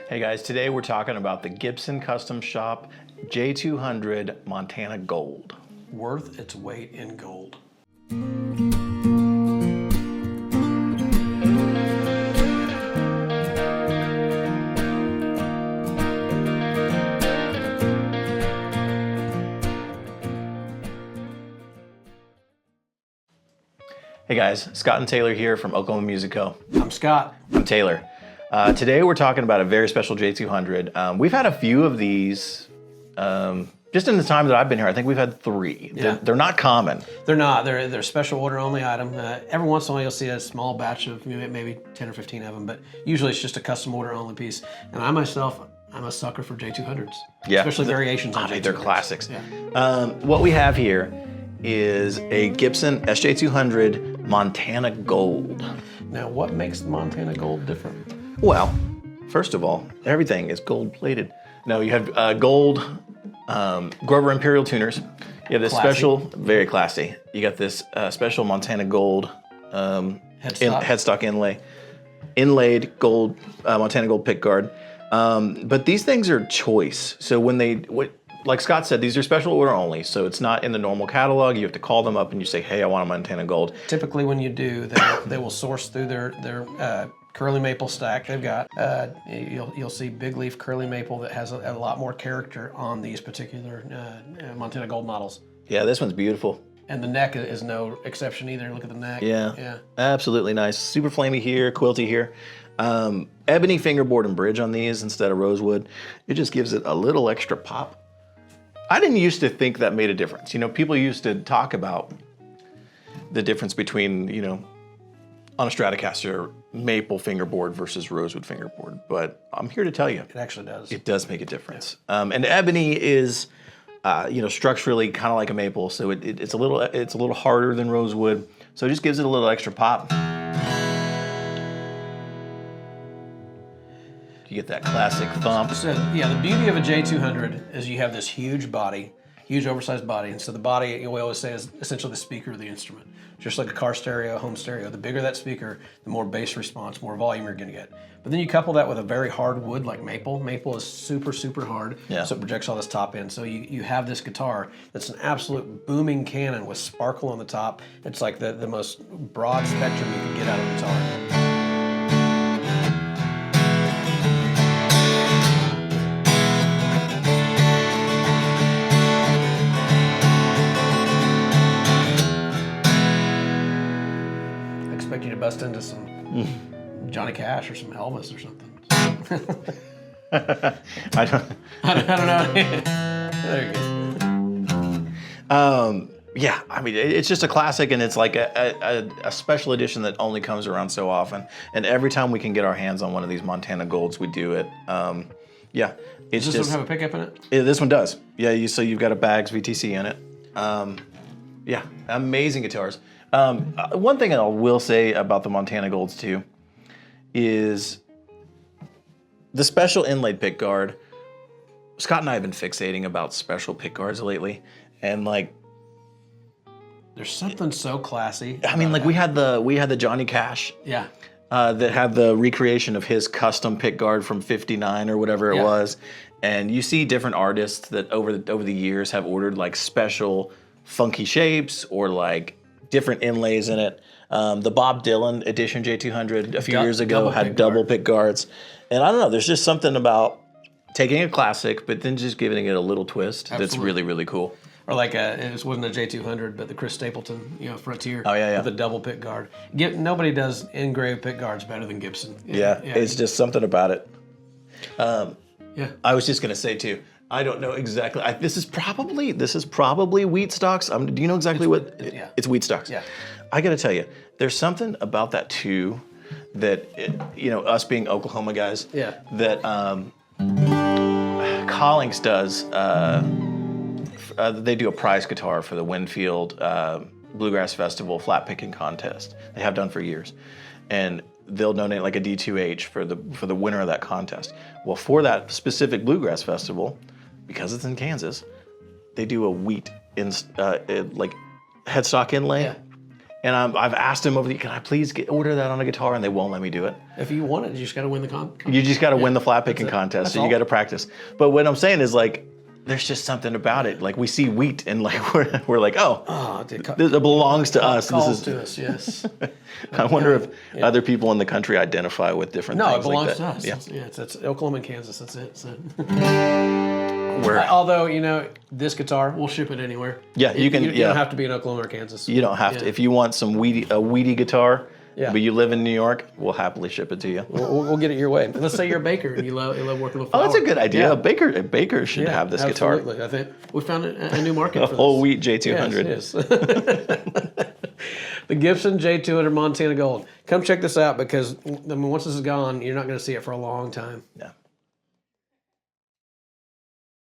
Hey guys, today we're talking about the Gibson Custom Shop J200 Montana Gold. Worth its weight in gold. Hey guys, Scott and Taylor here from Oklahoma Music Co. I'm Scott. I'm Taylor. Today we're talking about a very special J200. We've had a few of these just in the time that I've been here. I think we've had 3. Yeah. They're not common. They're not. They're a special order only item. Every once in a while you'll see a small batch of maybe 10 or 15 of them, but usually it's just a custom order only piece. And I myself, I'm a sucker for J200s. Yeah. Especially variations on J200s. They're classics. Yeah. What we have here is a Gibson SJ200 Montana Gold. Now, what makes Montana Gold different? Well, first of all, everything is gold plated. No, you have gold Grover Imperial tuners. You have this Classy. special, very classy. You got this special Montana Gold headstock inlay, inlaid gold Montana Gold pickguard. But these things are choice. So like Scott said, these are special order only, so it's not in the normal catalog. You have to call them up and you say, hey, I want a Montana Gold. Typically when you do, they will source through their curly maple stack they've got. You'll see big leaf curly maple that has a lot more character on these particular Montana Gold models. Yeah, this one's beautiful. And the neck is no exception either. Look at the neck. Yeah, absolutely nice. Super flamey here, quilty here. Ebony fingerboard and bridge on these instead of rosewood. It just gives it a little extra pop. I didn't used to think that made a difference. You know, people used to talk about the difference between, on a Stratocaster, maple fingerboard versus rosewood fingerboard. But I'm here to tell you. It actually does. It does make a difference. And ebony is, structurally kind of like a maple. So it's a little harder than rosewood. So it just gives it a little extra pop. You get that classic thump. So, yeah, the beauty of a J200 is you have this huge body, huge oversized body. And so the body, we always say, is essentially the speaker of the instrument. Just like a car stereo, home stereo. The bigger that speaker, the more bass response, more volume you're going to get. But then you couple that with a very hard wood like maple. Maple is super, super hard, so it projects all this top end. So you have this guitar that's an absolute booming cannon with sparkle on the top. It's like the most broad spectrum you can get out of a guitar. Expect you to bust into some Johnny Cash or some Elvis or something. I don't know. There you go. Yeah, I mean, it's just a classic, and it's like a special edition that only comes around so often. And every time we can get our hands on one of these Montana Golds, we do it. Yeah, it's Does this one have a pickup in it? This one does. Yeah, so you've got a Bags VTC in it. Yeah, amazing guitars. One thing I will say about the Montana Golds too is the special inlaid pickguard. Scott and I have been fixating about special pickguards lately, and like, there's something so classy. I mean, like we had the Johnny Cash. Yeah. That had the recreation of his custom pickguard from '59 or whatever it was, and you see different artists that over the years have ordered like special funky shapes or like different inlays in it. The Bob Dylan edition J200 a few years ago had double pickguards. And I don't know, there's just something about taking a classic, but then just giving it a little twist that's really, really cool. Or like it wasn't a J200, but the Chris Stapleton, Frontier. Oh, yeah. With a double pickguard. Nobody does engraved pickguards better than Gibson. Yeah, it's just something about it. Yeah. I was just gonna say too, I don't know exactly. This is probably wheat stocks. Do you know exactly what? It's wheat stocks. Yeah. I got to tell you, there's something about that too, that us being Oklahoma guys. Yeah. That Collings does. They do a prize guitar for the Winfield Bluegrass Festival flat picking contest. They have done for years, and they'll donate like a D2H for the winner of that contest. Well, for that specific Bluegrass Festival, because it's in Kansas, they do a wheat like headstock inlay, And I've asked them over the, can I please order that on a guitar? And they won't let me do it. If you want it, you just got to win the contest. You just got to win the flat picking contest. So you got to practice. But what I'm saying is like, there's just something about it. Like we see wheat and like we're like, it belongs to us. This is to us, yes. I wonder if other people in the country identify with different things. No, it belongs like to that. us. Yeah, It's Oklahoma and Kansas. That's it. So. Although this guitar, we'll ship it anywhere. Yeah, you can. You don't have to be in Oklahoma or Kansas. You don't have to. If you want some weedy guitar, but you live in New York, we'll happily ship it to you. We'll get it your way. Let's say you're a baker and you love working with flour. Oh, that's a good idea. Yeah. A baker should have this guitar. Absolutely. I think we found a new market for this. Whole wheat J200. Yes. The Gibson J200 Montana Gold. Come check this out because once this is gone, you're not going to see it for a long time. Yeah.